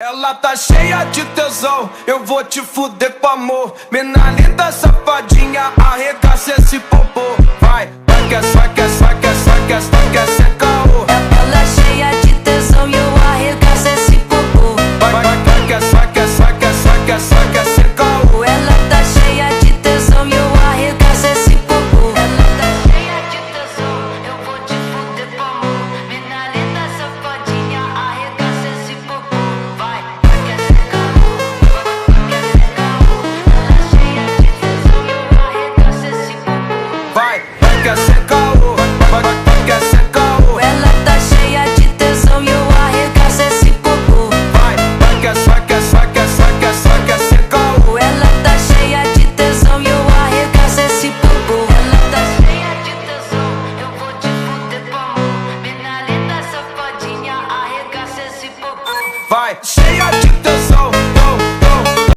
Ela tá cheia de tesão, eu vou te fuder com amor. Mina linda, safadinha, arregaça esse popô. Vai, vai que é, vai que é, vai que é, vai que é, vai que é sem caô. Ela cheia de tesão e eu arregaço esse popô. Vai, vai, vai que é, vai que é, vai que é, vai que é, vai que é sem caô. Ela tá cheia de tesão e eu arregaço esse popô. Ela tá cheia de tesão, eu vou te fuder com amor. Mina linda, safadinha, arregaça esse popô. Vai, vai que é sem caô, vai que é sem caô. Ela cheia de tesão e eu arregaço esse popô. Vai, vai que é sem caô, vai, vai que é sem caô. Ela tá cheia de tesão e eu arregaço esse popô. Vai, vai que é, vai que é, vai que é, vai que é, vai que é sem caô. Ela tá cheia de tesão e eu arregaço esse popô. Ela tá cheia de tesão, eu vou te fuder com amor. Mina linda, safadinha, arregaça esse popô. Vai, cheia de